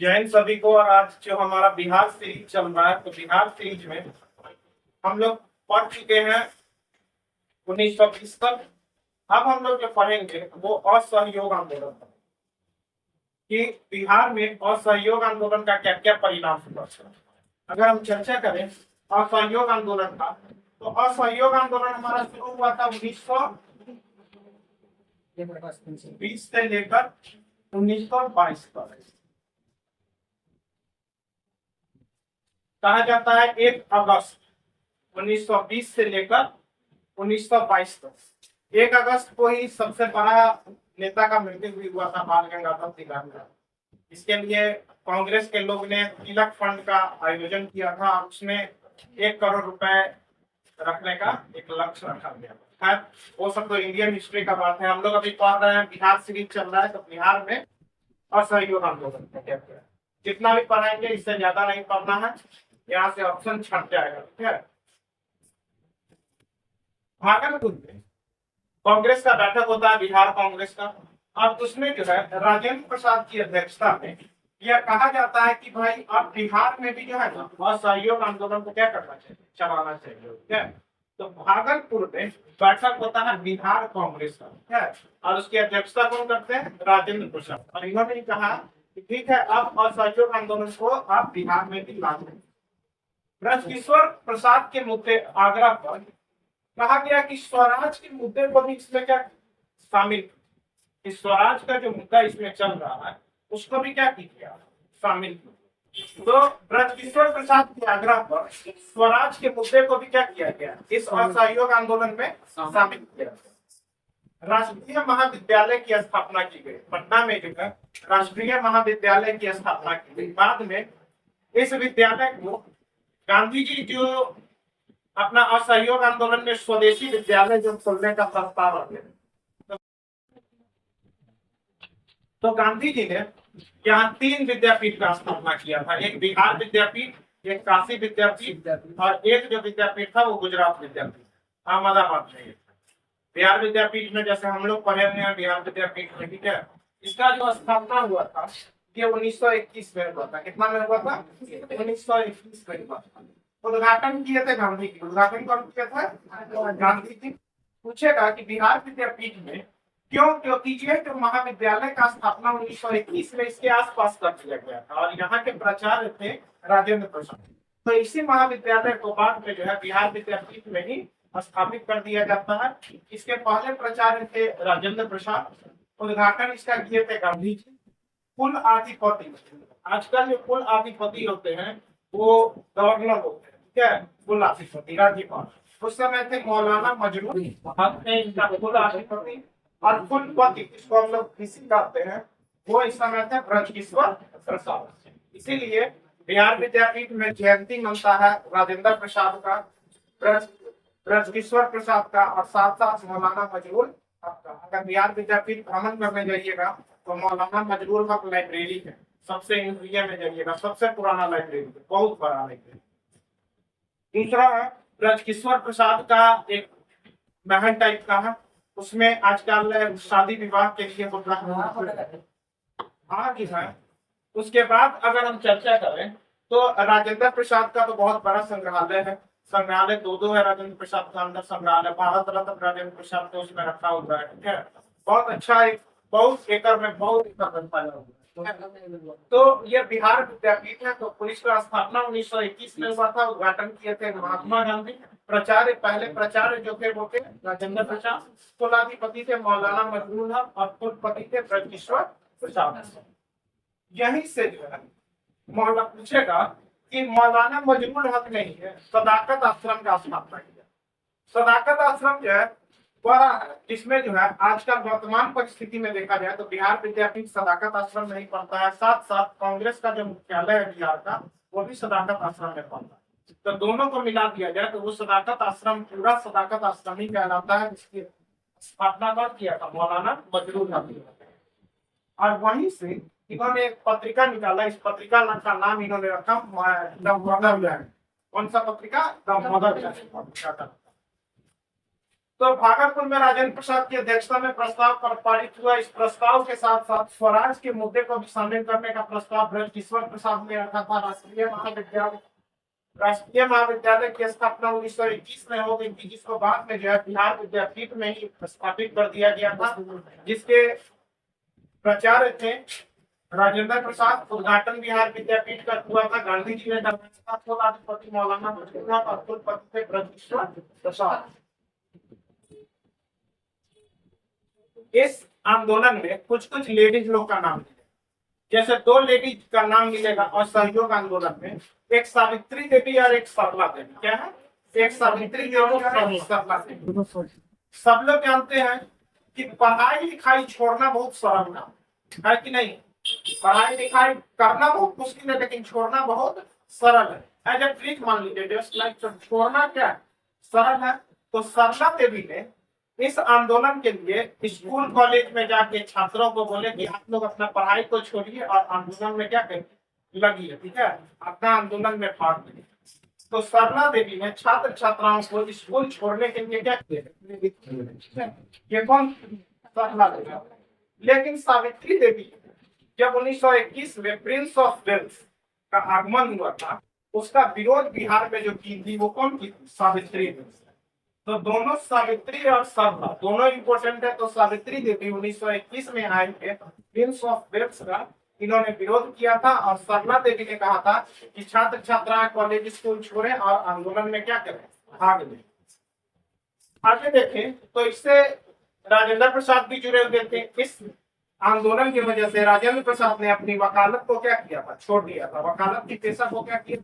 जय हिंद सभी को। और आज जो हमारा बिहार सीरीज चल रहा है, तो बिहार सीरीज में हम लोग पढ़ चुके हैं 1920 तक। अब हम लोग जो पढ़ेंगे वो असहयोग आंदोलन पर, कि बिहार में असहयोग आंदोलन का क्या क्या परिणाम हुआ। अगर हम चर्चा करें असहयोग आंदोलन का, तो असहयोग आंदोलन हमारा शुरू हुआ था 1920 से लेकर 1922 तक। कहा जाता है 1 अगस्त 1920 से लेकर 1922 तक। 1 अगस्त को ही सबसे बड़ा नेता का मृत्यु भी हुआ था, बाल गंगाधर तिलक का। इसके लिए कांग्रेस के लोग ने तिलक फंड का आयोजन किया था। उसमें 1 करोड़ रुपए रखने का एक लक्ष्य रखा गया। खैर वो सब तो इंडियन हिस्ट्री का बात है। हम लोग अभी पढ़ रहे हैं, बिहार सीरीज चल रहा है, तो बिहार में असहयोग आंदोलन क्या क्या है। जितना भी पढ़ाएंगे इससे ज्यादा नहीं पढ़ना है, यहाँ से ऑप्शन छट जाएगा। ठीक है। भागलपुर में कांग्रेस का बैठक होता है, बिहार कांग्रेस का। अब उसमें जो है राजेंद्र प्रसाद की अध्यक्षता में यह कहा जाता है कि भाई अब बिहार में भी जो है ना असहयोग आंदोलन को क्या करना चाहिए, चलाना चाहिए। ठीक है। तो भागलपुर में बैठक होता है बिहार कांग्रेस का। ठीक है। और उसकी अध्यक्षता कौन करते हैं? राजेंद्र प्रसाद। और इन्होंने कहा कि ठीक है, अब असहयोग आंदोलन को आप बिहार में भी लागू करें। ब्रजकिशोर प्रसाद के मुद्दे आग्रह पर कहा गया कि स्वराज के मुद्दे को भी इसमें क्या शामिल, इस स्वराज का जो मुद्दा इसमें चल रहा है उसको भी क्या किया, शामिल। तो ब्रजकिशोर प्रसाद के आग्रह पर स्वराज के मुद्दे को भी क्या किया गया, इस असहयोग आंदोलन में शामिल किया। राष्ट्रीय महाविद्यालय की स्थापना की गई। पटना में जो है राष्ट्रीय महाविद्यालय की स्थापना की गई। बाद में इस विद्यालय को गांधी जी जो अपना असहयोग आंदोलन में स्वदेशी विद्यालय जो खोलने का प्रस्ताव रखे, तो गांधी जी ने यहाँ 3 विद्यापीठ का स्थापना किया था। एक बिहार विद्यापीठ, एक काशी विद्यापीठ, और एक जो विद्यापीठ था वो गुजरात विद्यापीठ, अहमदाबाद में। बिहार विद्यापीठ में जैसे हम लोग पढ़े हुए हैं, बिहार विद्यापीठ में। ठीक है। इसका जो स्थापना हुआ था ये 1921 में हुआ था। कितना में हुआ था? 1921 में हुआ था। उद्घाटन किए थे गांधी जी। उद्घाटन कौन किया था? गांधी जी। पूछेगा कि बिहार विद्यापीठ में क्यों, क्योंकि ये जो महाविद्यालय का स्थापना 1921 में इसके आसपास कर दिया गया था और यहाँ के प्राचार्य थे राजेंद्र प्रसाद। तो इसी महाविद्यालय को बाद में जो है बिहार विद्यापीठ में ही स्थापित कर दिया जाता है। इसके पहले प्राचार्य थे राजेंद्र प्रसाद। उद्घाटन इसका किए थे गांधी जी। कुल अधिपति, आजकल जो कुल अधिपति होते हैं वो गवर्नर होते हैं। ठीक है। कुल अधिपति राज्यपाल। उस समय थे मौलाना मजरूर हक ने इनका कुल अधिपति। और कुलपति, इसको हम लोग किसी कहते हैं, वो इस समय थे ब्रजकिशोर प्रसाद। इसीलिए बिहार विद्यापीठ में जयंती मनता है राजेंद्र प्रसाद का, ब्रजकिशोर प्रसाद का, और साथ साथ मौलाना मजरूर हक का। अगर बिहार विद्यापीठ भ्रमण करने जाइएगा तो मौलाना मजरूर हक लाइब्रेरी है, सबसे इंडिया में जाइएगा, सबसे पुराना लाइब्रेरी, बहुत बड़ा लाइब्रेरी। दूसरा है ब्रजकिशोर प्रसाद का एक महल टाइप का है, उसमें आजकल शादी विवाह के लिए है। उसके बाद अगर हम चर्चा करें तो राजेंद्र प्रसाद का तो बहुत बड़ा संग्रहालय है। संग्रहालय दो है राजेंद्र प्रसाद का अंदर संग्रहालय। भारत रत्न राजेंद्र प्रसाद को उसमें रखा हुआ है। ठीक है। बहुत अच्छा, एक बहुत एकड़ में फैला हुआ है। तो ये बिहार विद्यापीठ है। तो पुलिस का स्थापना 1921 में हुआ था। उद्घाटन किए थे महात्मा गांधी। प्राचार्य, पहले प्राचार्य जो थे वो थे राजेंद्र प्रसाद। कुलाधिपति थे मौलाना मजरूर हक और कुलपति थे ब्रजकिशोर प्रसाद। यहीं से जो है मौलाना पूछेगा कि मौलाना मजरूर हक नहीं है सदाकत आश्रम का स्थापना किया। सदाकत आश्रम जो है बड़ा है, जिसमें जो है आजकल वर्तमान परिस्थिति में देखा जाए तो बिहार विद्यापीठ सदाकत आश्रम नहीं पढ़ता है। साथ साथ कांग्रेस का जो मुख्यालय है बिहार का, वो भी सदाकत आश्रम में पढ़ता है। तो दोनों को मिला दिया जाए तो वो सदाकत आश्रम पूरा सदाकत आश्रम ही कहलाता है, जिसकी स्थापना कौन किया था? मौलाना मजरूर हक। और वहीं से इन्होंने एक पत्रिका निकाला। इस पत्रिका का नाम इन्होंने रखा द मदरलैंड। कौन सा पत्रिका? द मदरलैंड पत्रिका का। तो भागलपुर में राजेंद्र प्रसाद की अध्यक्षता में प्रस्ताव पर पारित हुआ। इस प्रस्ताव के साथ साथ स्वराज के मुद्दे को भी शामिल करने का प्रस्ताव ब्रजकिशोर प्रसाद ने रखा था। राष्ट्रीय महाविद्यालय की स्थापना 1921 में हो गई थी, जिसको बाद में जो है बिहार विद्यापीठ में ही स्थापित कर दिया गया था, जिसके प्राचार्य थे राजेंद्र प्रसाद। उद्घाटन बिहार विद्यापीठ का हुआ था, गांधी जी ने करवाया था। कुलाधिपति मौलाना मजदूर और कुलपति थे ब्रजकिशोर प्रसाद। इस आंदोलन में कुछ कुछ लेडीज लोग का नाम मिलेगा, जैसे 2 लेडीज का नाम मिलेगा और सहयोग आंदोलन में, एक सावित्री देवी और एक सरला देवी। क्या है? एक सावित्री देवी और एक सरला देवी। सब लोग जानते हैं कि पढ़ाई लिखाई छोड़ना बहुत सरल है कि नहीं? पढ़ाई लिखाई करना बहुत मुश्किल है, लेकिन छोड़ना बहुत सरल है। एज ए ट्रिक मान लीजिए, जस्ट लाइक छोड़ना क्या है? सरल है। तो सरला देवी ने इस आंदोलन के लिए स्कूल कॉलेज में जाके छात्रों को बोले कि आप लोग अपना पढ़ाई को छोड़िए और आंदोलन में क्या करें, लगिए, ठीक है, अपना आंदोलन में भाग लीजिए। तो सरला देवी ने छात्र छात्राओं को स्कूल छोड़ने के लिए क्या किया? ये कौन? सरला देवी। लेकिन सावित्री देवी जब 1921 में प्रिंस ऑफ वेल्स का आगमन हुआ था, उसका विरोध बिहार में जो की थी वो कौन की? सावित्री देवी। तो दोनों सावित्री और सरला दोनों इंपोर्टेंट है। तो सावित्री देवी 1921 में आए थे, प्रिंस ऑफ वेल्स का इन्होंने विरोध किया था, और सरला देवी ने कहा था कि छात्र छात्राएं कॉलेज स्कूल छोड़ें और आंदोलन में क्या करें, भाग लें। आगे देखें तो इससे राजेंद्र प्रसाद भी जुड़े हुए थे। इस आंदोलन की वजह से राजेंद्र प्रसाद ने अपनी वकालत को क्या किया था? छोड़ दिया था। वकालत की पेशा को क्या किया?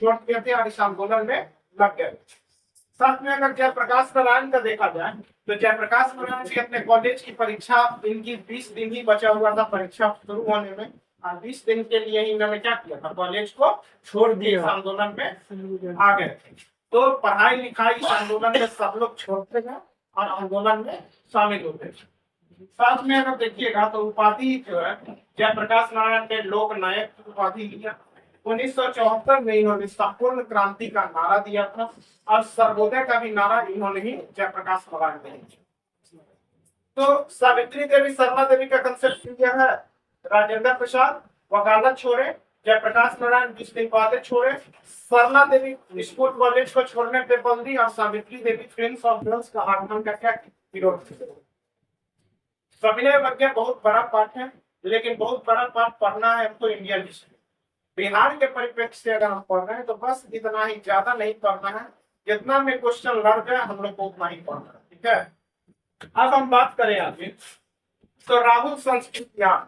छोड़ दिए थे और इस आंदोलन में लग गए। साथ में अगर जयप्रकाश नारायण का देखा जाए तो जयप्रकाश नारायण भी अपने कॉलेज की परीक्षा, इनकी 20 दिन ही बचा हुआ था परीक्षा शुरू होने में, और 20 दिन के लिए ही इन्होंने क्या किया था? कॉलेज को छोड़ दिया, आंदोलन में आ गए थे। तो पढ़ाई लिखाई आंदोलन में सब लोग छोड़ते गए और आंदोलन में शामिल होते थे। साथ में अगर देखिएगा तो उपाधि जो है जयप्रकाश नारायण ने लोक नायक की उपाधि लिया। 1974 में इन्होंने संपूर्ण क्रांति का नारा दिया था, और सर्वोदय का भी नारा इन्होंने ही जयप्रकाश नारायण ने दिया। तो सावित्री देवी, सरला देवी का कंसेप्ट क्लियर है। राजेंद्र प्रसाद वकालत छोड़े, जयप्रकाश नारायण 20 दिन बाद छोड़े, सरला देवी स्कूल कॉलेज को छोड़ने पे बल दी, और Savitri Devi Prince of Wales का आगमन का क्या विरोध किया। सविनय अवज्ञा बहुत बड़ा पाठ है, लेकिन बहुत बड़ा पाठ पढ़ना है हमको इंडियन हिस्ट्री। बिहार के परिप्रेक्ष्य से अगर हम पढ़ रहे हैं तो बस इतना ही, ज्यादा नहीं पढ़ना है। जितना में क्वेश्चन लड़ जाए हम लोग को उतना ही पढ़ना है, ठीक है। अब हम बात करें आगे तो राहुल संस्कृत ज्ञान,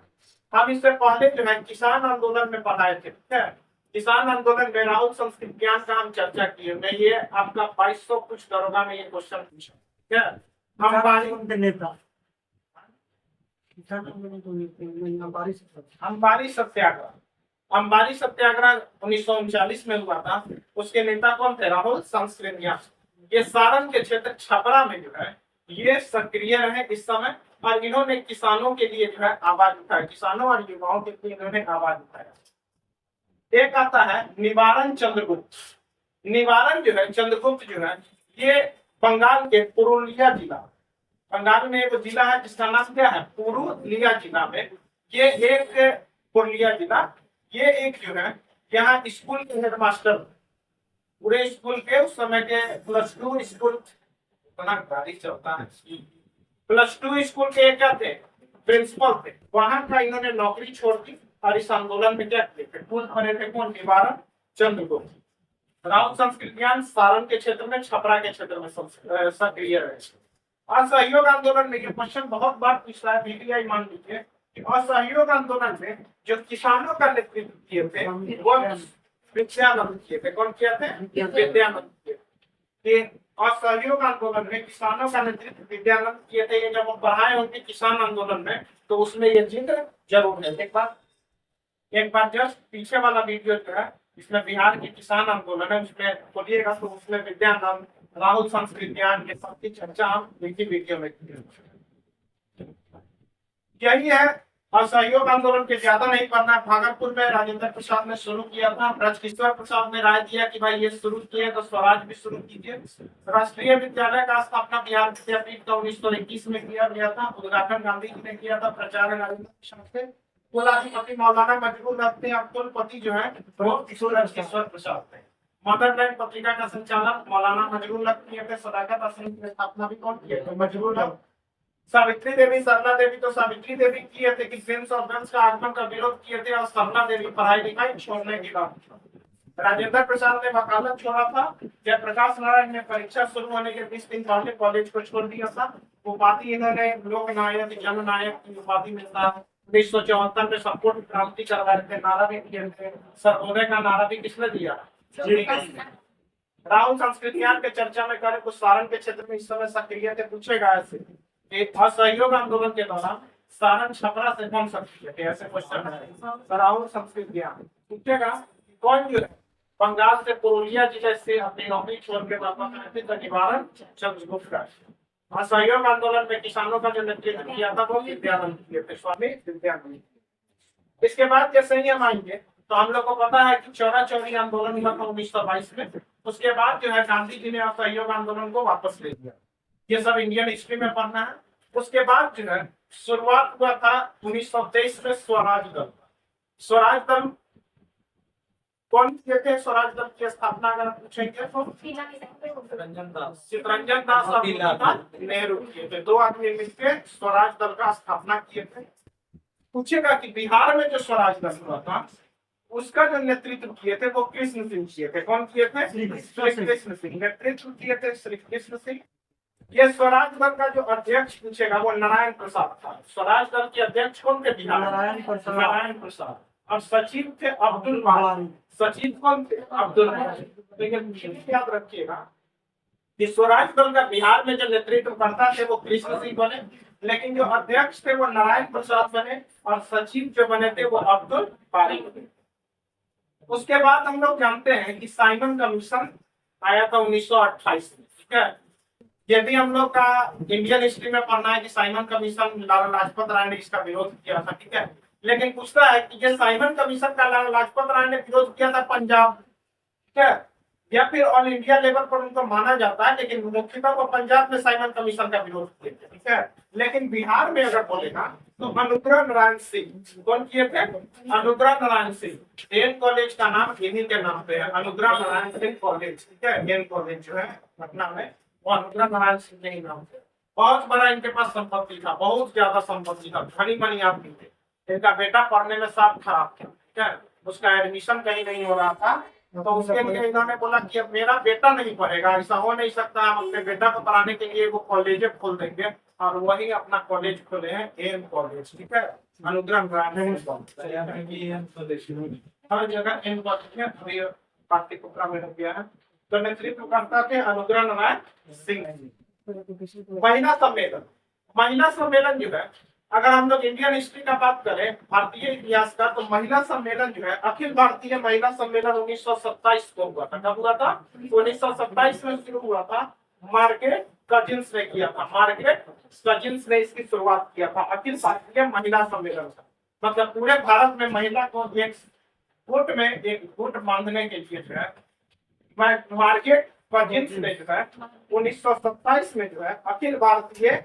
हम इससे पहले जो है किसान आंदोलन में पढ़ाए थे, ठीक है। किसान आंदोलन में राहुल संस्कृत ज्ञान का हम चर्चा किए। मैं ये आपका 2200 कुछ दरोगा में ये क्वेश्चन पूछा, ठीक है। अंबारी सत्याग्रह, अंबारी सत्याग्रह 1939 में हुआ था। उसके नेता कौन थे? राहुल संस्कृत ज्ञान। ये सारण के क्षेत्र छपरा में जो है ये सक्रिय रहे इस समय, और इन्होंने किसानों के लिए जो है आवाज उठाई, किसानों और युवाओं के लिए इन्होंने आवाज उठाया। एक आता है निवारण चंद्रगुप्त। निवारण जो है चंद्रगुप्त जो है ये बंगाल के पुरुलिया जिला, बंगाल में एक जिला है जिसका नाम क्या है? पुरुलिया जिला में ये एक पुरुलिया जिला, ये एक जो है यहाँ स्कूल के हेडमास्टर, पूरे स्कूल के उस समय के +2 स्कूल चलता है, +2 स्कूल के क्या थे? प्रिंसिपल थे। वहां का इन्होंने नौकरी छोड़ दी और इस आंदोलन में क्या किए थे? बने थे कौन? निवारण चंद्रगुप्त। राहुल संस्कृत ज्ञान सारण के क्षेत्र में, छपरा के क्षेत्र में सक्रिय रहे। असहयोग आंदोलन में ये क्वेश्चन बहुत बार पूछता है, VTI मान लीजिए। असहयोग आंदोलन में जो किसानों का नेतृत्व किए थे वो विद्यानंद किए थे। कौन किए थे? विद्यानंद किए। असहयोग आंदोलन में किसानों का नेतृत्व विद्यानंद किए थे। ये जब वो पढ़ाए होंगे किसान आंदोलन में तो उसमें ये जिक्र जरूर है। एक बार जस्ट पीछे वाला वीडियो जो है इसमें बिहार के किसान आंदोलन है, उसमें बोलिएगा तो उसमें विद्यानंद, राहुल संस्कृत ज्ञान के सबकी चर्चा हम वीडियो में। यही है असहयोग आंदोलन के ज्यादा नहीं पढ़ना है। भागलपुर में राजेंद्र प्रसाद ने शुरू किया था। ब्रजकिशोर प्रसाद ने राय दिया कि भाई ये शुरू किए तो स्वराज भी शुरू कीजिए। राष्ट्रीय विद्यालय का स्थापना बिहार विद्यापीठ का 1921 में किया गया था। उद्घाटन गांधी जी ने किया था। प्राचार्य राजेंद्र प्रसाद से। कुलाधिपति मौलाना मजबूर रहते हैं। कुलपति जो है वो ब्रजकिशोर प्रसाद थे। मदरलैंड पत्रिका का संचालन मौलाना मजबूर किए थे। सदाकत आश्रम की स्थापना भी कौन किए थे? मजबूर। सावित्री देवी, सरला देवी तो सावित्री देवी किए थे कि प्रिंस ऑफ वेल्स का आगमन का विरोध किए थे, और सरला देवी पढ़ाई लिखाई छोड़ने की बात। राजेंद्र प्रसाद ने वकालत छोड़ा था। जयप्रकाश नारायण ने परीक्षा शुरू होने के 20 दिन पहले कॉलेज को छोड़ दिया था। उपाधि इन्होंने लोक नायक, जननायक की उपाधि मिलता है। 1974 में संपूर्ण क्रांति करवाए थे, नारा भी किए थे। सर्वोदय का नारा भी किसने दिया? राहुल संस्कृतियान के चर्चा में करें, कुछ सारण के क्षेत्र में इस समय सक्रिय थे। पूछेगा ऐसे असहयोग आंदोलन के दौरान सारण छपरा से कौन सक्रिय थे? ऐसे क्वेश्चन है। राहुल संस्कृतियान। पूछेगा कौन जो है बंगाल से पुरुलिया जिले से अपनी नौकरी छोड़ के वापस आए थे? निवारण चंद्रगुप्त का। असहयोग आंदोलन में किसानों का जो नेतृत्व किया था वो विद्यानंद किए थे, स्वामी विद्यानंद। इसके बाद जैसे ही हम आएंगे तो हम लोग को पता है कि चौरा चौरी आंदोलन हुआ था 1922 में। उसके बाद जो है गांधी जी ने असहयोग आंदोलन को वापस ले लिया। ये सब इंडियन हिस्ट्री में पढ़ना है। उसके बाद जो है शुरुआत हुआ था 1923 में स्वराज दल। स्वराज दल कौन किए थे? स्वराज दल की स्थापना अगर पूछेंगे तो चितरंजन दास नेहरू किए थे। 2 आदमी मिलकर स्वराज दल का स्थापना किए थे। पूछेगा कि बिहार में जो स्वराज दल हुआ था उसका जो नेतृत्व किए थे वो कृष्ण सिंह किए थे। कौन किए थे? श्री कृष्ण सिंह नेतृत्व किए थे, श्री कृष्ण सिंह। ये स्वराज दल का जो अध्यक्ष पूछेगा वो नारायण प्रसाद था। स्वराज दल के अध्यक्ष कौन थे? बिहार नारायण प्रसाद। और सचिव थे अब्दुल मालिक। सचिव कौन थे? अब्दुल मालिक। लेकिन याद रखिएगा कि स्वराज दल का बिहार में जो नेतृत्व करता थे वो कृष्ण सिंह बने, लेकिन जो अध्यक्ष थे वो नारायण प्रसाद बने, और सचिव जो बने थे वो अब्दुल मालिक बने। उसके बाद हम लोग जानते हैं कि साइमन कमीशन आया था 1928 में। ठीक है, यदि हम लोग का इंडियन हिस्ट्री में पढ़ना है कि साइमन कमीशन लाला लाजपत राय ने इसका विरोध किया था। ठीक है, लेकिन पूछता है कि ये साइमन कमीशन का लाला लाजपत राय ने विरोध किया था पंजाब, ठीक है, या फिर ऑल इंडिया लेवल पर उनको माना जाता है, लेकिन मुख्यतः वो पंजाब में साइमन कमीशन का विरोध किए थे। ठीक है, लेकिन बिहार में अगर बोलेगा तो अनुग्रह नारायण सिंह। कौन किए थे? अनुग्रह नारायण सिंह। एन कॉलेज का नाम इन्हीं के नाम पे है, अनुग्रह नारायण सिंह कॉलेज। ठीक है, एन कॉलेज जो है पटना में अनुग्रह नारायण सिंह के नाम से। बहुत बड़ा इनके पास संपत्ति था, बहुत ज्यादा संपत्ति था, धनी मनी आदमी थे। इनका बेटा पढ़ने में सब खराब था। ठीक है, उसका एडमिशन कहीं नहीं हो रहा था, तो उसके लिए इन्होंने बोला कि अब मेरा बेटा नहीं पढ़ेगा, ऐसा हो नहीं सकता, हम अपने बेटा को पढ़ाने के लिए वो कॉलेज खोल देंगे, और वही अपना कॉलेज खोले हैं, एम कॉलेज। ठीक है, अनुग्रह नारायण हर जगह एम कॉलेज है, पाठ्यक्रम में हो गया है। तो नेतृत्व करता थे अनुग्रह नारायण सिंह। महिला सम्मेलन, महिला सम्मेलन जो है, अगर हम लोग इंडियन हिस्ट्री का बात करें, भारतीय इतिहास का, तो महिला सम्मेलन जो है अखिल भारतीय महिला सम्मेलन 1927 को हुआ था। कब हुआ था? 1927 में शुरू हुआ था। मार्गरेट कजिन्स ने किया था, मार्गरेट कजिन्स ने इसकी शुरुआत किया था, अखिल भारतीय महिला सम्मेलन का। मतलब पूरे भारत में महिला को एक गुट में एक गुट बांधने के लिए जो है मार्गरेट कजिन्स ने जो है 1927 में जो है अखिल भारतीय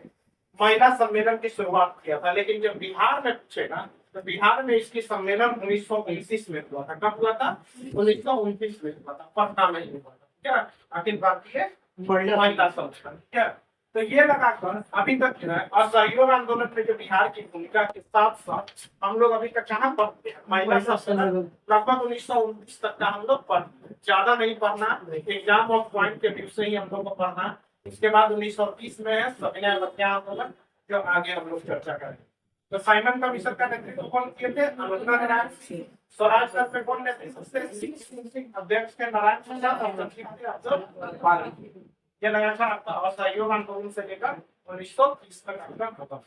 महिला सम्मेलन की शुरुआत किया था। लेकिन जब बिहार में पूछेगा तो बिहार में इसकी सम्मेलन 1929 में हुआ था। कब हुआ था? 1929 में हुआ था, पटना में हुआ था। क्या अखिल भारतीय महिला सम्मेलन। क्या तो ये लगाकर अभी तक जो है असहयोग आंदोलन में जो बिहार की भूमिका के साथ साथ हम लोग अभी तक कहाँ पढ़ते हैं? महिला सम्मेलन लगभग 1919 तक का हम लोग पढ़ते हैं। ज्यादा नहीं पढ़ना, एग्जाम ऑफ पॉइंट के व्यू से ही हम लोग को पढ़ना। इसके बाद 1930 में है सविनय अवज्ञा आंदोलन, जो आगे हम लोग चर्चा करेंगे। तो साइमन कमीशन का नेतृत्व कौन किए थे? अनुग्रह नारायण सिंह। स्वराज दल में कौन नेतृत्व? अध्यक्ष के नारायण प्रसाद और सचिव थे अब्दुल मालिक। ये लगातार आपका असहयोग आंदोलन से लेकर 1930 तक आपका खत्म।